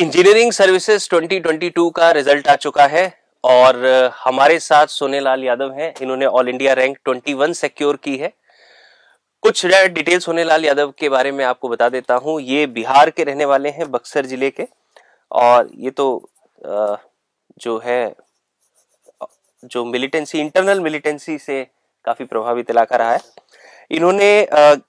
Engineering services 2022 का result आ चुका है और हमारे साथ सोनेलाल यादव हैं। इन्होंने ऑल इंडिया रैंक 21 सिक्योर की है। कुछ डिटेल सोनेलाल यादव के बारे में आपको बता देता हूं। ये बिहार के रहने वाले हैं, बक्सर जिले के, और ये तो जो है जो मिलिटेंसी, इंटरनल मिलिटेंसी से काफी प्रभावित इलाका रहा है। इन्होंने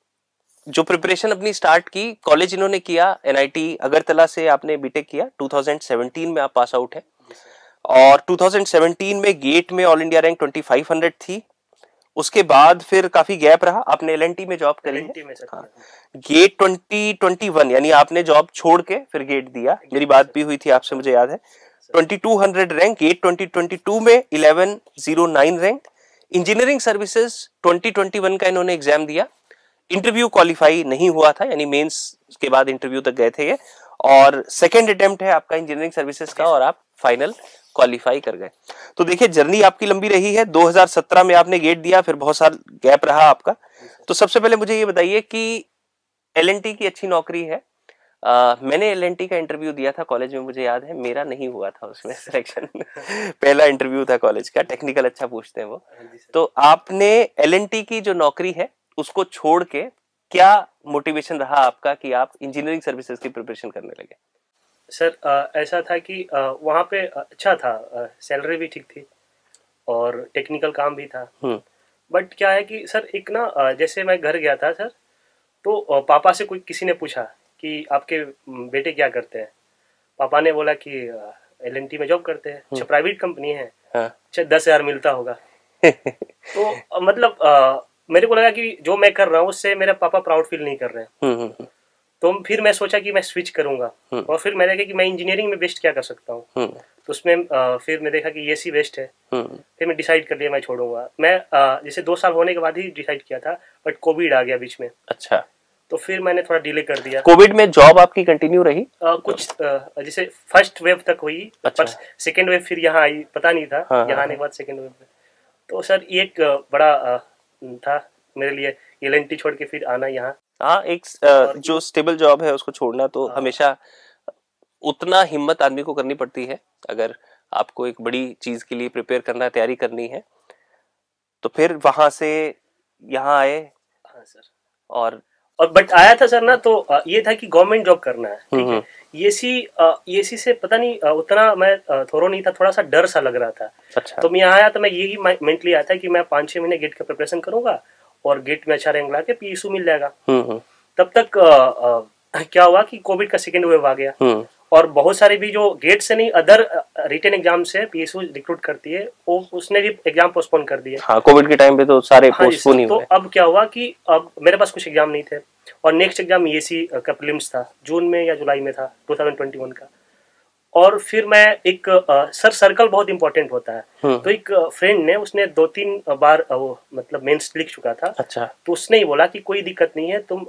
जो प्रिपरेशन अपनी स्टार्ट की, कॉलेज इन्होंने किया एनआईटी अगरतला से, आपने बीटेक किया 2017 में, आप पास आउट है। और 2017 में गेट में ऑल इंडिया रैंक 2500 थी। उसके बाद फिर काफी गैप रहा, आपने एलएनटी में जॉब करी है। हाँ। गेट 2021 यानी आपने जॉब छोड़ के फिर गेट दिया, मेरी बात भी हुई थी आपसे, मुझे याद है। 2200 रैंक, गेट 2022 में 1109 रैंक। इंजीनियरिंग सर्विसेज 2021 का इन्होंने एग्जाम दिया, इंटरव्यू क्वालिफाई नहीं हुआ था, यानी मेंस के बाद इंटरव्यू तक गए थे ये, और सेकंड अटेम्प्ट है आपका इंजीनियरिंग सर्विसेज का, और आप फाइनल क्वालिफाई कर गए। तो देखिए जर्नी आपकी लंबी रही है। 2017 में आपने गेट दिया, फिर बहुत साल गैप रहा आपका। तो सबसे पहले मुझे ये बताइए कि एलएनटी की अच्छी नौकरी है। मैंने एलएनटी का इंटरव्यू दिया था कॉलेज में, मुझे याद है, मेरा नहीं हुआ था उसमें सिलेक्शन पहला इंटरव्यू था कॉलेज का, टेक्निकल अच्छा पूछते हैं वो। तो आपने एलएनटी की जो नौकरी है उसको छोड़ के क्या मोटिवेशन रहा आपका कि आप इंजीनियरिंग सर्विसेज की प्रिपरेशन करने लगे? सर ऐसा था कि वहाँ पे अच्छा था, सैलरी भी ठीक थी और टेक्निकल काम भी था। बट क्या है कि सर एक ना जैसे मैं घर गया था सर, तो पापा से कोई किसी ने पूछा कि आपके बेटे क्या करते हैं। पापा ने बोला कि एलएनटी में जॉब करते हैं। अच्छा, प्राइवेट कंपनी है। अच्छा, 10,000 मिलता होगा। तो मतलब मेरे को लगा कि जो मैं कर रहा हूँ उससे मेरे पापा प्राउड फील नहीं कर रहे हैं। तो फिर मैं सोचा कि मैं स्विच करूंगा, और फिर मैं देखा कि मैं इंजीनियरिंग में बेस्ट क्या कर सकता हूँ। तो उसमें फिर मैं देखा कि एसी बेस्ट है। फिर मैं डिसाइड कर लिया मैं छोड़ूंगा। मैं जैसे 2 साल होने के बाद ही डिसाइड किया था, बट कोविड आ गया बीच में। अच्छा, तो फिर मैंने थोड़ा डिले कर दिया। कोविड में जॉब आपकी कंटिन्यू रही? कुछ जैसे फर्स्ट वेव तक हुई। अच्छा। पर सेकेंड वेव फिर यहाँ आई, पता नहीं था। यहाँ आने के बाद सेकेंड वेव में तो सर ये एक बड़ा था मेरे लिए, एलएनटी छोड़ के फिर आना यहाँ। हाँ, एक जो स्टेबल जॉब है उसको छोड़ना तो हमेशा उतना हिम्मत आदमी को करनी पड़ती है। अगर आपको एक बड़ी चीज के लिए प्रिपेयर करना, तैयारी करनी है, तो फिर वहां से यहाँ आए। हाँ सर। और बट आया था सर ना, तो ये था कि गवर्नमेंट जॉब करना है, ठीक है। एसी से पता नहीं उतना मैं थोड़ा नहीं था, थोड़ा सा डर सा लग रहा था। अच्छा। तो मैं यहाँ आया तो मैं यही मेंटली आया था कि मैं 5-6 महीने गेट का प्रिपरेशन करूंगा और गेट में अच्छा रैंक ला के पीएसयू मिल जाएगा। तब तक क्या हुआ कि कोविड का सेकेंड वेव आ गया, और बहुत सारे भी जो गेट से नहीं अदर रिटन एग्जाम से पीएसयू रिक्रूट करती है, वो उसने भी एग्जाम पोस्टपोन कर दिए। हाँ, कोविड के टाइम पे तो सारे पोस्टपोन ही हुए। तो अब क्या हुआ कि अब मेरे पास कुछ एग्जाम नहीं थे, और नेक्स्ट एग्जाम एसी का प्रीलिम्स था, जून में या जुलाई में था 2021 का। और फिर मैं एक सर सर्कल बहुत इंपॉर्टेंट होता है। तो एक फ्रेंड ने, उसने 2-3 बार वो मतलब मेंस लिख चुका था। अच्छा। तो उसने ही बोला कि कोई दिक्कत नहीं है, तुम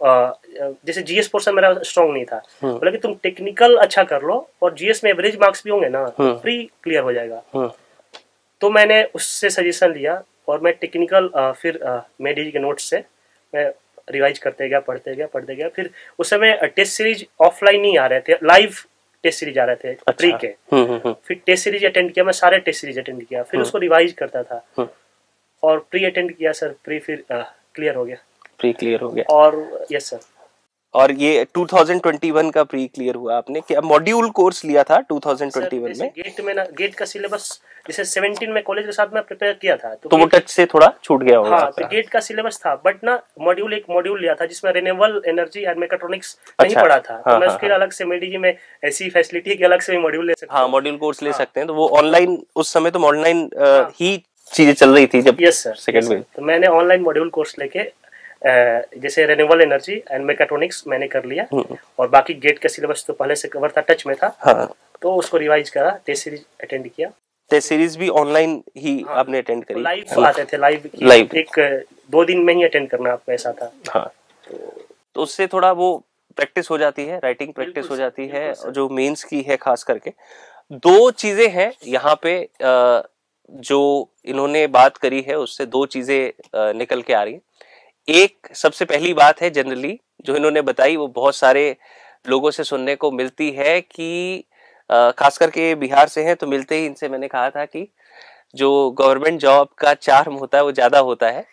जैसे जीएस पोर्शन मेरा स्ट्रांग नहीं था, बोला कि तुम टेक्निकल अच्छा कर लो और जीएस में एवरेज मार्क्स भी होंगे ना, प्री क्लियर हो जाएगा। तो मैंने उससे सजेशन लिया और मैं टेक्निकल फिर मेडी के नोट्स से मैं रिवाइज करते गया। फिर उस समय टेस्ट सीरीज ऑफलाइन नहीं आ रहे थे, लाइव टेस्ट सीरीज आ रहे थे। अच्छा। प्री के फिर टेस्ट सीरीज अटेंड किया, मैं सारे टेस्ट सीरीज अटेंड किया, फिर उसको रिवाइज करता था और प्री अटेंड किया सर। प्री फिर क्लियर हो गया। प्री क्लियर हो गया। और यस सर। और ये 2021 का प्री क्लियर हुआ आपने, क्या मॉड्यूल कोर्स लिया था 2021 में? गेट में ना, गेट का सिलेबस जैसे 17 में कॉलेज के साथ में प्रिपेयर किया था, तो वो टच से थोड़ा छूट गया होगा। हाँ, तो गेट का सिलेबस था, बट ना एक मॉड्यूल लिया था जिसमें रिन्यूएबल एनर्जी एंड मैकेट्रॉनिक्स नहीं पढ़ा था। तो मैं उसके अलग से मेडीजी में ऐसी फैसिलिटी के अलग से मॉड्यूल ले सकता हूँ। हाँ, मॉड्यूल कोर्स ले सकते हैं। तो वो ऑनलाइन, उस समय तो ऑनलाइन ही चीजें चल रही थी जब। यस सर, सेकंड में। तो मैंने ऑनलाइन मॉड्यूल कोर्स लेके जैसे रिन्यूएबल एनर्जी एंड मैकेट्रॉनिक्स मैंने कर लिया, और बाकी गेट का सिलेबस तो पहले से कवर था, टच में था। हाँ। तो उसको रिवाइज करा, टेस्ट सीरीज अटेंड किया। टेस्ट सीरीज भी ऑनलाइन ही आपने अटेंड करी? लाइव आते थे, लाइव एक 2 दिन में ही अटेंड करना आपको, ऐसा था। हाँ। तो उससे थोड़ा वो प्रैक्टिस हो जाती है, राइटिंग प्रैक्टिस हो जाती है, जो मेंस की है खास करके। 2 चीजें हैं यहाँ पे जो इन्होंने बात करी है, उससे 2 चीजें निकल के आ रही है। एक सबसे पहली बात है, जनरली जो इन्होंने बताई वो बहुत सारे लोगों से सुनने को मिलती है कि खास करके बिहार से हैं, तो मिलते ही इनसे मैंने कहा था कि जो गवर्नमेंट जॉब का चार्म होता है वो ज्यादा होता है,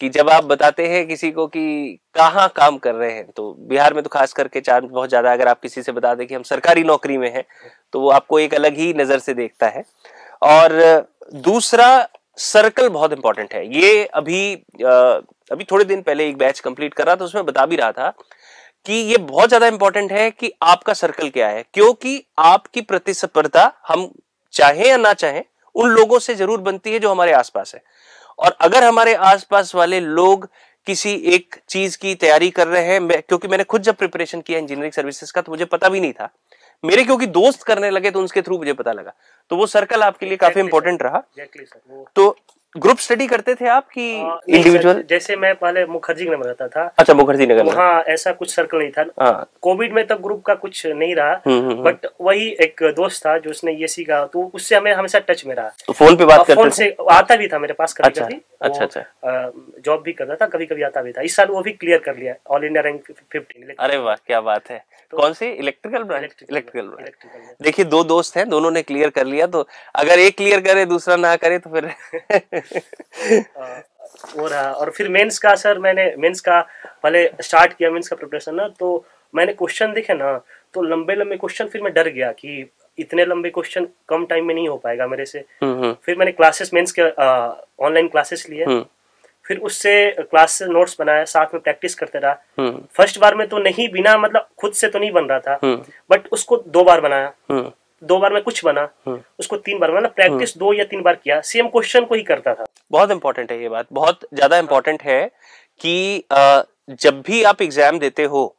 कि जब आप बताते हैं किसी को कि कहाँ काम कर रहे हैं, तो बिहार में तो खास करके चार्म बहुत ज्यादा है। अगर आप किसी से बता दें कि हम सरकारी नौकरी में हैं, तो वो आपको एक अलग ही नजर से देखता है। और दूसरा, सर्कल बहुत इंपॉर्टेंट है। ये अभी थोड़े दिन पहले एक बैच कंप्लीट कर रहा था, उसमें बता भी रहा था कि ये बहुत ज्यादा इंपॉर्टेंट है कि आपका सर्कल क्या है, क्योंकि आपकी प्रतिस्पर्धा हम चाहें या ना चाहें उन लोगों से जरूर बनती है जो हमारे आसपास है। और अगर हमारे आसपास वाले लोग किसी एक चीज की तैयारी कर रहे हैं, क्योंकि मैंने खुद जब प्रिपरेशन किया इंजीनियरिंग सर्विसेज का, तो मुझे पता भी नहीं था, मेरे क्योंकि दोस्त करने लगे तो उनके थ्रू मुझे पता लगा, तो वो सर्कल आपके लिए काफी इंपॉर्टेंट रहा। तो ग्रुप स्टडी करते थे आप कि इंडिविजुअल? जैसे मैं पहले मुखर्जी नगर में रहता था। अच्छा, मुखर्जी नगर में। हाँ, ऐसा कुछ सर्कल नहीं था। हाँ। कोविड में तब ग्रुप का कुछ नहीं रहा, बट वही एक दोस्त था जो उसने ये सीखा, तो उससे हमें हमेशा टच में रहा। तो फोन पे बात करते थे? फोन से आता भी था मेरे पास कभी कभी। अच्छा। जॉब भी करता था, कभी कभी आता भी था। इस साल वो भी क्लियर कर लिया, ऑल इंडिया रैंक 15। अरे वाह, क्या बात है। तो कौन सी? Electrical branch? Electrical branch. देखिए, दो दोस्त हैं, दोनों ने क्लियर कर लिया, तो अगर एक क्लियर करे दूसरा ना करे तो फिर वो रहा। और फिर मेंस का सर, मैंने मेंस का पहले स्टार्ट किया, मेंस का प्रिपरेशन ना, तो मैंने क्वेश्चन देखे ना, तो लंबे लंबे क्वेश्चन, फिर मैं डर गया कि इतने लंबे क्वेश्चन कम टाइम में नहीं हो पाएगा मेरे से। फिर मैंने क्लासेस मेंस के ऑनलाइन क्लासेस लिए, फिर उससे क्लास से नोट्स बनाया, साथ में प्रैक्टिस करते रहा। फर्स्ट बार में तो नहीं, बिना मतलब खुद से तो नहीं बन रहा था, बट उसको 2 बार बनाया, 2 बार में कुछ बना, उसको 3 बार, मतलब प्रैक्टिस 2 या 3 बार किया, सेम क्वेश्चन को ही करता था। बहुत इंपॉर्टेंट है ये बात, बहुत ज्यादा इंपॉर्टेंट है कि जब भी आप एग्जाम देते हो,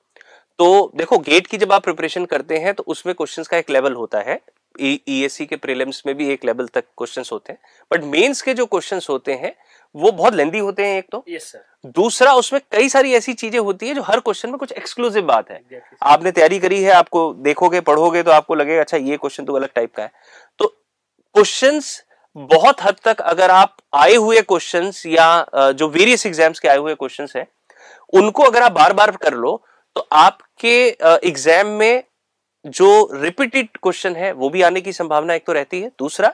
तो देखो, गेट की जब आप प्रिपरेशन करते हैं तो उसमें क्वेश्चंस का एक लेवल होता है, ईएससी के प्रीलिम्स में भी एक लेवल तक क्वेश्चंस होते हैं, बट मेंस के जो क्वेश्चंस होते हैं वो बहुत लेंदी होते हैं, एक तो। Yes sir. दूसरा, उसमें कई सारी ऐसी चीजें होती है जो हर क्वेश्चन में कुछ एक्सक्लूसिव बात है। आपने तैयारी करी है, आपको देखोगे, पढ़ोगे तो आपको लगेगा अच्छा ये क्वेश्चन तो अलग टाइप का है। तो क्वेश्चंस बहुत हद तक, अगर आप आए हुए क्वेश्चंस या जो वेरियस एग्जाम्स के आए हुए क्वेश्चंस हैं, उनको अगर आप बार बार कर लो, तो आपके एग्जाम में जो रिपीटेड क्वेश्चन है वो भी आने की संभावना एक तो रहती है। दूसरा,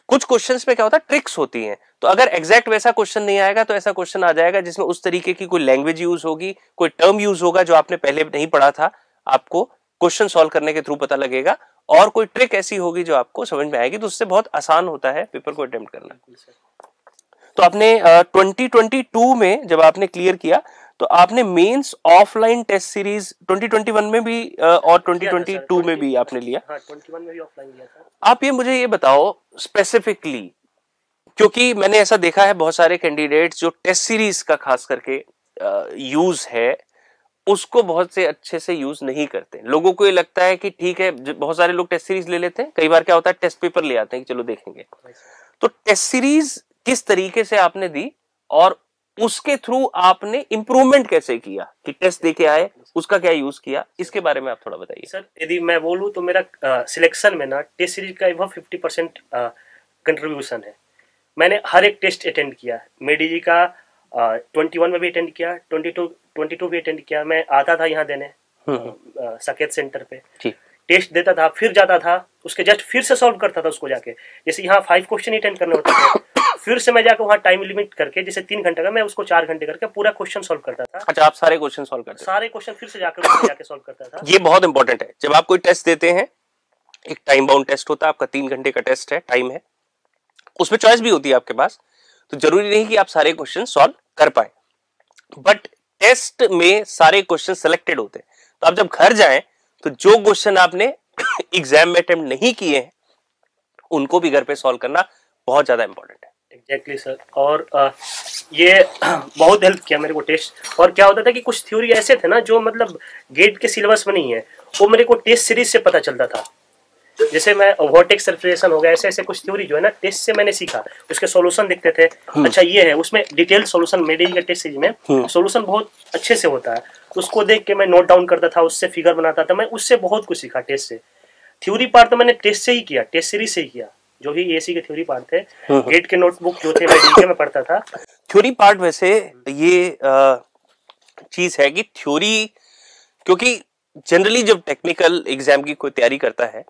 कुछ क्वेश्चंस में क्या होता है, ट्रिक्स होती हैं, तो अगर एग्जैक्ट वैसा क्वेश्चन नहीं आएगा तो ऐसा क्वेश्चन आ जाएगा जिसमें उस तरीके की कोई लैंग्वेज यूज होगी, कोई टर्म यूज होगा जो आपने पहले नहीं पढ़ा था, आपको क्वेश्चन सॉल्व करने के थ्रू पता लगेगा, और कोई ट्रिक ऐसी होगी जो आपको समझ में आएगी, तो उससे बहुत आसान होता है पेपर को अटेम्प्ट करना। तो आपने 2022 में जब आपने क्लियर किया, तो आपने मेंस ऑफलाइन टेस्ट सीरीज 2021 में भी और 2022 में भी आपने लिया। हाँ, 21 में भी ऑफलाइन लिया था। आप ये मुझे ये बताओ स्पेसिफिकली, क्योंकि मैंने ऐसा देखा है बहुत सारे कैंडिडेट्स जो टेस्ट सीरीज का खास करके यूज है, उसको बहुत से अच्छे से यूज नहीं करते। लोगों को ये लगता है कि ठीक है, बहुत सारे लोग टेस्ट सीरीज ले लेते हैं, कई बार क्या होता है टेस्ट पेपर ले आते हैं कि चलो देखेंगे। तो टेस्ट सीरीज किस तरीके से आपने दी, और उसके थ्रू आपने इंप्रूवमेंट कैसे किया, कि टेस्ट देके आए, उसका क्या यूज किया, इसके बारे में आप थोड़ा बताइए। सर, यदि मैं बोलूं तो मेरा सिलेक्शन में ना टेस्ट सीरीज का 50% कंट्रीब्यूशन है। मैंने हर एक टेस्ट अटेंड किया, मेडीजी का 21 में भी अटेंड किया, 22 भी अटेंड किया। मैं आता था यहाँ देने साकेत सेंटर पे, टेस्ट देता था, फिर जाता था, उसके जस्ट फिर से सॉल्व करता था उसको जाके। जैसे यहाँ 5 क्वेश्चन अटेंड करने होते थे, फिर से मैं जाकर वहाँ टाइम लिमिट करके, जैसे 3 घंटे का, मैं उसको 4 घंटे करके पूरा क्वेश्चन सॉल्व करता था। अच्छा, आप सारे क्वेश्चन सॉल्व करते? सारे क्वेश्चन फिर से जाके सॉल्व करता था। ये बहुत इंपॉर्टेंट है। जब आप कोई टेस्ट देते हैं, एक टाइम बाउंड टेस्ट होता है आपका, 3 घंटे का टेस्ट है, टाइम है, उसमें चॉइस भी होती है आपके पास, तो जरूरी नहीं कि आप सारे क्वेश्चन सॉल्व कर पाए, बट टेस्ट में सारे क्वेश्चन सिलेक्टेड होते हैं। तो आप जब घर जाएं तो जो क्वेश्चन आपने एग्जाम में अटेम्प्ट नहीं किए हैं, उनको भी घर पे सॉल्व करना बहुत ज्यादा इंपॉर्टेंट है। Exactly sir. और ये बहुत हेल्प किया मेरे को टेस्ट। और क्या होता था कि कुछ थ्योरी ऐसे थे ना जो मतलब गेट के सिलेबस में नहीं है, वो मेरे को टेस्ट सीरीज से पता चलता था। जैसे मैं वर्टेक्स सर्कुलेशन हो गया, ऐसे ऐसे कुछ थ्योरी जो है ना टेस्ट से मैंने सीखा, उसके सॉल्यूशन देखते थे। अच्छा ये है, उसमें डिटेल सॉल्यूशन मेडिकल के टेस्ट सीरीज में सॉल्यूशन बहुत अच्छे से होता है, तो उसको देख के मैं नोट डाउन करता था, उससे फिगर बनाता था। मैं उससे बहुत कुछ सीखा टेस्ट से। थ्योरी पार्ट तो मैंने टेस्ट से ही किया, टेस्ट सीरीज से ही किया, जो भी एसी के थ्योरी पार्ट थे। गेट के नोटबुक जो थे मैं डीके में पढ़ता था। थ्योरी पार्ट वैसे ये चीज है कि थ्योरी, क्योंकि जनरली जब टेक्निकल एग्जाम की कोई तैयारी करता है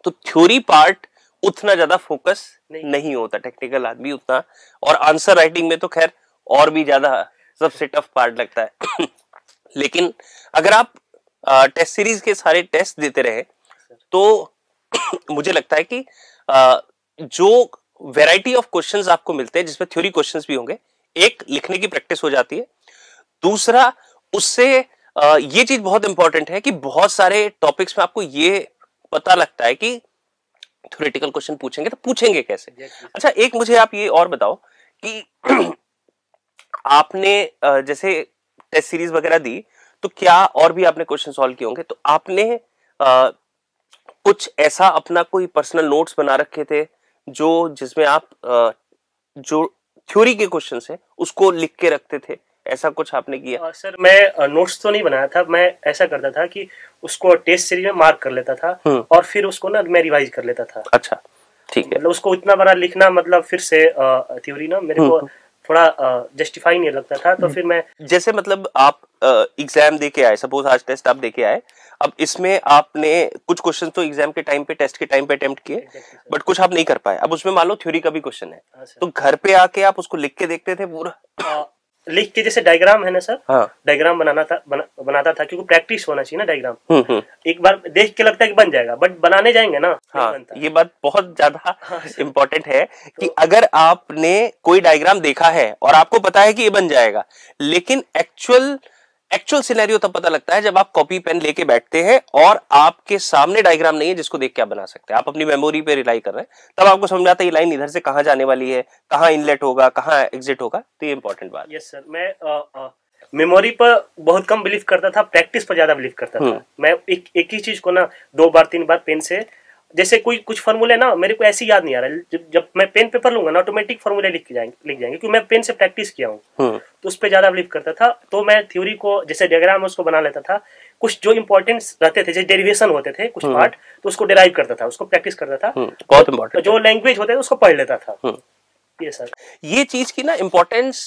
तो थ्योरी पार्ट उतना ज्यादा फोकस नहीं होता टेक्निकल आदमी उतना, और आंसर राइटिंग में तो खैर और भी ज्यादा सबसे टफ पार्ट लगता है। लेकिन अगर आप टेस्ट सीरीज के सारे टेस्ट देते रहे तो मुझे लगता है कि जो वैरायटी ऑफ क्वेश्चंस आपको मिलते हैं जिसमें थ्योरी क्वेश्चंस भी होंगे, एक लिखने की प्रैक्टिस हो जाती है, दूसरा उससे ये चीज बहुत इंपॉर्टेंट है कि बहुत सारे टॉपिक्स में आपको ये पता लगता है कि थ्योरेटिकल क्वेश्चन पूछेंगे तो पूछेंगे कैसे। अच्छा, एक मुझे आप ये और बताओ कि आपने जैसे टेस्ट सीरीज वगैरह दी तो क्या और भी आपने क्वेश्चन सॉल्व किए होंगे, तो आपने कुछ ऐसा अपना कोई पर्सनल नोट्स बना रखे थे जो जिसमें आप जो थ्योरी के क्वेश्चन है उसको लिख के रखते थे, ऐसा कुछ आपने किया? सर मैं नोट्स तो नहीं बनाया था, मैं ऐसा करता था कि उसको टेस्ट सीरीज में मार्क कर लेता था और फिर उसको ना मैं रिवाइज कर लेता था। अच्छा, ठीक है। मतलब उसको इतना बड़ा लिखना, मतलब फिर से थ्योरी ना मेरे को थोड़ा जस्टिफाई नहीं लगता था, तो फिर मैं जैसे मतलब आप एग्जाम दे के आए, सपोज आज टेस्ट आप दे के आए, अब इसमें आपने कुछ क्वेश्चन तो एग्जाम के टाइम पे टेस्ट के टाइम पे अटेम्प्ट किए, बट कुछ आप नहीं कर पाए, अब उसमें मान लो थ्योरी का भी क्वेश्चन है, तो घर पे आके आप उसको लिख के देखते थे पूरा? लिख के, जैसे डायग्राम है ना सर, हाँ। डायग्राम बनाता था क्योंकि प्रैक्टिस होना चाहिए ना डायग्राम। एक बार देख के लगता है कि बन जाएगा, बट बनाने जाएंगे ना हाँ, ये बात बहुत ज्यादा इम्पोर्टेंट है कि अगर आपने कोई डायग्राम देखा है और आपको पता है कि ये बन जाएगा, लेकिन एक्चुअल सिनेरियो तब पता लगता है जब आप कॉपी पेन लेके बैठते हैं और आपके सामने डायग्राम नहीं है जिसको देख के आप बना सकते हैं, आप अपनी मेमोरी पे रिलाई कर रहे हैं, तब आपको समझ आता है ये लाइन इधर से कहां जाने वाली है, कहां इनलेट होगा, कहां एग्जिट होगा, तो ये इंपॉर्टेंट बात। यस सर, मैं मेमोरी पर बहुत कम बिलीव करता था, प्रैक्टिस पर ज्यादा बिलीव करता था। मैं एक ही चीज को ना 2 बार 3 बार पेन से, जैसे कुछ फॉर्मूले ना मेरे को ऐसे याद नहीं आ रहा, जब मैं पेन पेपर लूंगा ना ऑटोमेटिक फॉर्मूले लिख जाएंगे क्योंकि मैं पेन से प्रैक्टिस किया हूँ, तो उस पर ज्यादा बिलीव करता था। तो मैं थ्योरी को जैसे डायग्राम उसको बना लेता था, कुछ जो इंपॉर्टेंस रहते थे, जैसे डेरिवेशन होते थे कुछ पार्ट, तो उसको डिराइव करता था, उसको प्रैक्टिस करता था। बहुत इंपॉर्टेंट। जो लैंग्वेज होते थे उसको पढ़ लेता था। ये सर, ये चीज की ना इम्पोर्टेंस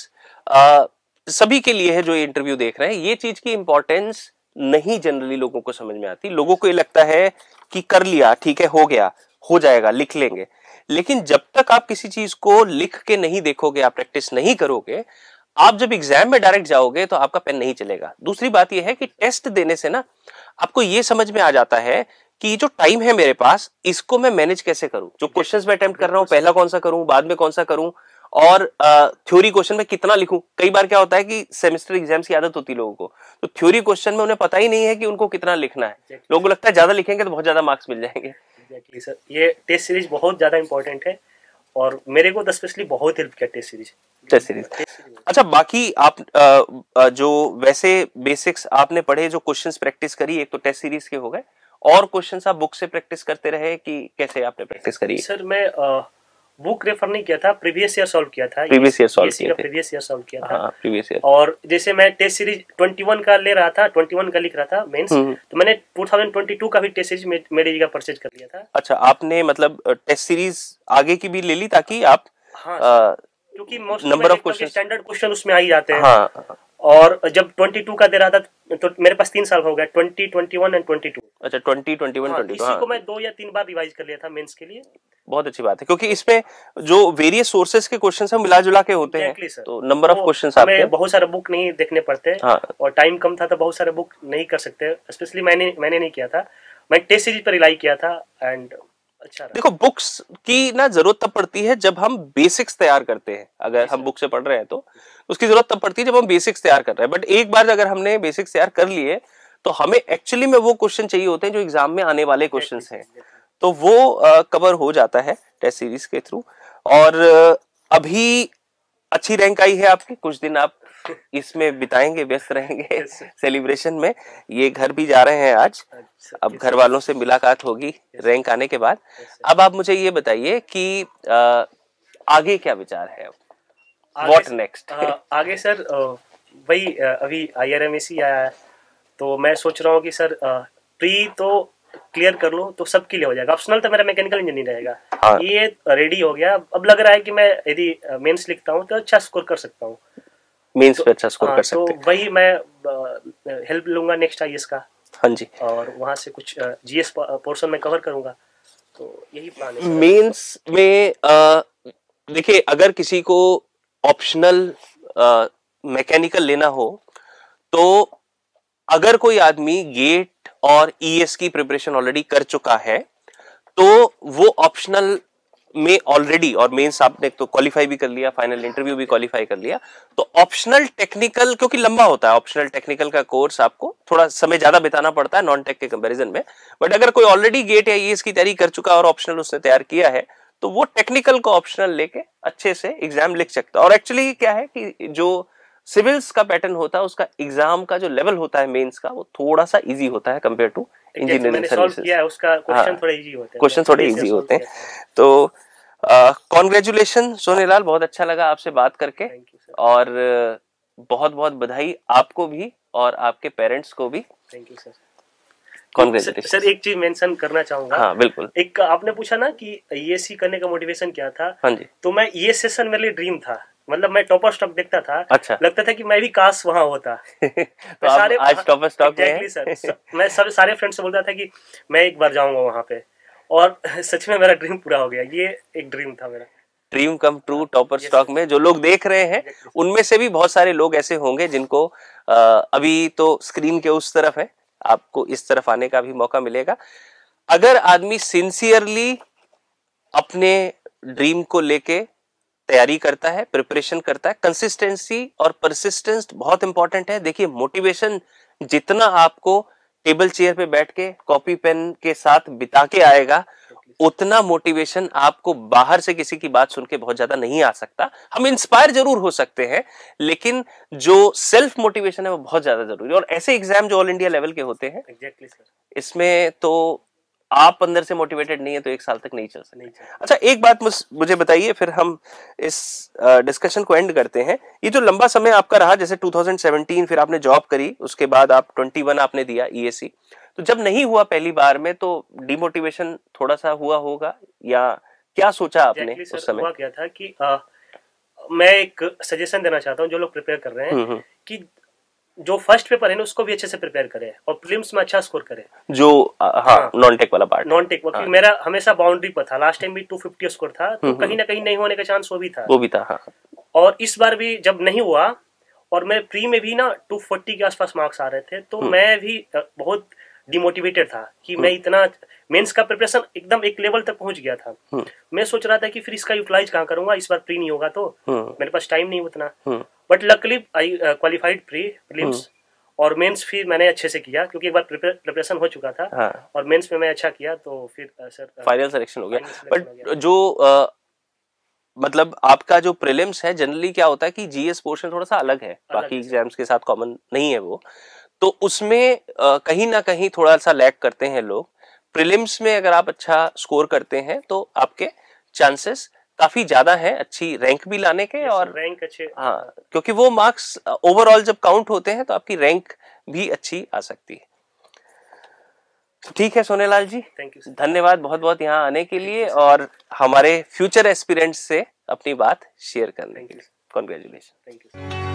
सभी के लिए है जो ये इंटरव्यू देख रहे हैं, ये चीज की इम्पोर्टेंस नहीं जनरली लोगों को समझ में आती। लोगों को ये लगता है कि कर लिया, ठीक है, हो गया, हो जाएगा, लिख लेंगे, लेकिन जब तक आप किसी चीज को लिख के नहीं देखोगे, आप प्रैक्टिस नहीं करोगे, आप जब एग्जाम में डायरेक्ट जाओगे तो आपका पेन नहीं चलेगा। दूसरी बात यह है कि टेस्ट देने से ना आपको ये समझ में आ जाता है कि जो टाइम है मेरे पास, इसको मैं मैनेज कैसे करूं, जो क्वेश्चंस मैं अटेम्प्ट कर रहा हूं पहला कौन सा करूं, बाद में कौन सा करूं, और थ्योरी क्वेश्चन में कितना लिखूं। कई बार क्या होता है कि सेमेस्टर एग्जाम्स की आदत होती है लोगों को, तो थ्योरी क्वेश्चन में उन्हें पता ही नहीं है कि उनको कितना लिखना है। लोगों को लगता है ज्यादा लिखेंगे तो बहुत ज्यादा मार्क्स मिल जाएंगे। एग्जैक्टली सर, ये टेस्ट सीरीज बहुत ज्यादा इंपॉर्टेंट है और मेरे को स्पेशली बहुत हेल्प किया टेस्ट सीरीज। अच्छा, बाकी आप जो वैसे बेसिक्स आपने पढ़े, जो क्वेश्चंस प्रैक्टिस करी, एक तो टेस्ट सीरीज के हो गए, और क्वेश्चंस आप बुक से प्रैक्टिस करते रहे कि कैसे आपने प्रैक्टिस करी? सर मैं बुक रेफर नहीं किया था, प्रीवियस ईयर सॉल्व किया था, प्रीवियस ईयर सॉल्व किया था, प्रीवियस ईयर सॉल्व किया था। हाँ, प्रीवियस ईयर। और जैसे मैं टेस्ट सीरीज 21 का ले रहा था, 21 का लिख रहा था मेंस, तो मैंने 2022 का भी टेस्ट सीरीज मेरे जगह परचेज कर लिया था। अच्छा, आपने मतलब टेस्ट सीरीज आगे की भी ले ली ताकि आप, हाँ, क्योंकि number of question, standard question उसमें आ ही जाते हैं। हाँ, और जब 22 का दे रहा था तो मेरे पास 3 साल हो गया, 20, 21 एंड 22। अच्छा, 20, 21, 22, इसी को मैं 2 या 3 बार रिवाइज कर लिया था मेंस के लिए। बहुत अच्छी बात है, क्योंकि इसमें जो वेरियस सोर्सेज के क्वेश्चंस हैं मिला जुला के होते हैं, तो नंबर ऑफ क्वेश्चंस आपके, बहुत सारे बुक नहीं देखने पड़ते। हाँ। और टाइम कम था तो बहुत सारे बुक नहीं कर सकते, स्पेशली मैंने नहीं किया था, मैं टेस्ट सीरीज पर रिलाई किया था एंड अच्छा। देखो, बुक्स की ना जरूरत तब पड़ती है जब हम बेसिक्स तैयार करते हैं। अगर हम बुक से पढ़ रहे हैं तो उसकी जरूरत तब पड़ती है जब हम बेसिक्स तैयार कर रहे हैं, बट एक बार अगर हमने बेसिक्स तैयार कर लिए तो हमें एक्चुअली में वो क्वेश्चन चाहिए होते हैं जो एग्जाम में आने वाले क्वेश्चंस हैं, तो वो कवर हो जाता है टेस्ट सीरीज के थ्रू। और अभी अच्छी रैंक आई है आपकी, कुछ दिन आप इसमें बिताएंगे, व्यस्त रहेंगे सेलिब्रेशन में, ये घर भी जा रहे हैं आज, अब घर वालों से मुलाकात होगी रैंक आने के बाद। अब आप मुझे ये बताइए कि आगे क्या विचार है, व्हाट नेक्स्ट? आगे सर वही अभी IRMAC आया है, तो मैं सोच रहा हूँ कि सर प्री तो क्लियर कर लो तो सबके लिए हो जाएगा, ऑप्शनल तो मेरा मैकेनिकल इंजीनियर रहेगा। हाँ। ये रेडी हो गया, अब लग रहा है कि मैं यदि मेंस लिखता हूँ तो अच्छा स्कोर कर सकता हूँ, मेंस पे अच्छा स्कोर कर सकते हैं। तो वही मैं हेल्प लूंगा नेक्स्ट IAS का। हाँ जी। और वहां से कुछ GS पोर्शन में कवर करूंगा। तो यही प्लान है मेंस में देखिए, अगर किसी को ऑप्शनल मैकेनिकल लेना हो तो अगर कोई आदमी गेट और ईएस की प्रिपरेशन ऑलरेडी कर चुका है तो वो ऑप्शनल में ऑलरेडी, और मेंस आपने तो क्वालिफाई भी कर लिया, फाइनल इंटरव्यू भी क्वालिफाई कर लिया, तो ऑप्शनल टेक्निकल, क्योंकि लंबा होता है ऑप्शनल टेक्निकल का कोर्स, आपको थोड़ा समय ज्यादा बिताना पड़ता है नॉन टेक के कंपैरिजन में। बट अगर कोई ऑलरेडी गेट या ईएस की तैयारी कर चुका है और ऑप्शनल उसने तैयार किया है तो वो टेक्निकल को ऑप्शनल लेके अच्छे से एग्जाम लिख सकता है। और एक्चुअली क्या है कि जो सिविल्स का पैटर्न होता है उसका एग्जाम का जो लेवल होता है मेंस का, वो थोड़ा सा इजी होता है कंपेयर टू इंजीनियरिंग सर्विसेज। उसका क्वेश्चन थोड़े इजी होते हैं, क्वेश्चन थोड़े इजी होते हैं। तो कॉन्ग्रेचुलेशन सोनेलाल, बहुत अच्छा लगा आपसे बात करके, और बहुत बहुत बधाई आपको भी और आपके पेरेंट्स को भी। Thank you sir. Congratulation sir, एक चीज मेंशन करना चाहूंगा। हाँ बिल्कुल। एक आपने पूछा ना कि ईएससी करने का मोटिवेशन क्या था। हाँ जी। तो मैं ये सेशन मेरे लिए ड्रीम था, मतलब मैं टॉपर स्टॉक देखता था। अच्छा। लगता था कि मैं भी काश वहां होता। तो सारे आज टॉपर स्टॉक में हैं। सर मैं सारे फ्रेंड्स से बोलता था कि मैं एक बार जाऊंगा वहां पे, और सच में मेरा ड्रीम पूरा हो गया। ये एक ड्रीम था मेरा, dream come true. Topper stock में जो लोग देख रहे हैं उनमें से भी बहुत सारे लोग ऐसे होंगे जिनको अभी तो स्क्रीन के उस तरफ है, आपको इस तरफ आने का भी मौका मिलेगा। अगर आदमी सिंसियरली अपने ड्रीम को लेके तैयारी करता है, प्रिपरेशन करता है, कंसिस्टेंसी और परसिस्टेंस बहुत इंपॉर्टेंट है। देखिए, मोटिवेशन जितना आपको टेबल चेयर पे बैठ के कॉपी पेन के साथ बिता के आएगा, उतना मोटिवेशन आपको बाहर से किसी की बात सुन के बहुत ज्यादा नहीं आ सकता। हम इंस्पायर जरूर हो सकते हैं, लेकिन जो सेल्फ मोटिवेशन है वो बहुत ज्यादा जरूरी है। और ऐसे एग्जाम जो ऑल इंडिया लेवल के होते हैं, एग्जैक्टली सर, इसमें तो आप अंदर से मोटिवेटेड नहीं है तो एक साल तक नहीं चल सकते। अच्छा, एक बात मुझे बताइए, फिर हम इस डिस्कशन को एंड करते हैं। ये जो लंबा समय आपका रहा, जैसे 2017 फिर आपने जॉब करी, उसके बाद आप 21 आपने दिया ईएससी, तो जब नहीं हुआ पहली बार में तो डिमोटिवेशन थोड़ा सा हुआ होगा, या क्या सोचा आपने उस समय? हुआ क्या था कि मैं एक सजेशन देना चाहता हूँ जो लोग प्रिपेयर कर रहे हैं कि जो फर्स्ट पेपर है ना उसको भी अच्छे से प्रिपेयर करें और प्रीलिम्स में अच्छा स्कोर करें। जो हाँ नॉन टेक वाला पार्ट, नॉन टेक, क्योंकि मेरा हमेशा बाउंड्री पर था। लास्ट टाइम भी 250 स्कोर था, तो कहीं ना कहीं नहीं होने का चांस वो भी था। हाँ। और इस बार भी जब नहीं हुआ, और मेरे प्री में भी ना 240 के आसपास मार्क्स आ रहे थे, तो मैं भी बहुत डिमोटिवेटेड था कि मैं इतना मेंस का प्रिपरेशन एकदम एक लेवल तक पहुंच गया था। मैं सोच रहा था कि फिर इसका यूटिलाइज कहाँ करूंगा, इस बार प्री नहीं होगा तो मेरे पास टाइम नहीं उतना। But luckily I qualified prelims और मेंस फिर मैंने अच्छे से किया, क्योंकि एक बार प्रिपरेशन हो चुका था। हाँ। और मेंस में मैं अच्छा किया, तो फिर सर फाइनल सिलेक्शन हो गया। बट जो मतलब आपका जो प्रीलिम्स है, जनरली क्या होता है कि जीएस पोर्शन थोड़ा सा अलग है, बाकी एग्जाम्स के साथ कॉमन नहीं है वो, तो उसमें कहीं ना कहीं थोड़ा सा लैग करते हैं लोग। प्रीलिम्स में अगर आप अच्छा स्कोर करते हैं तो आपके चांसेस काफी ज्यादा है अच्छी रैंक भी लाने के, और रैंक अच्छे, हाँ, क्योंकि वो मार्क्स ओवरऑल जब काउंट होते हैं तो आपकी रैंक भी अच्छी आ सकती है। ठीक है सोनेलाल जी, थैंक यू, धन्यवाद बहुत बहुत यहाँ आने के लिए और हमारे फ्यूचर एस्पिरेंट्स से अपनी बात शेयर करने के लिए। कॉन्ग्रेचुलेशन। Thank you.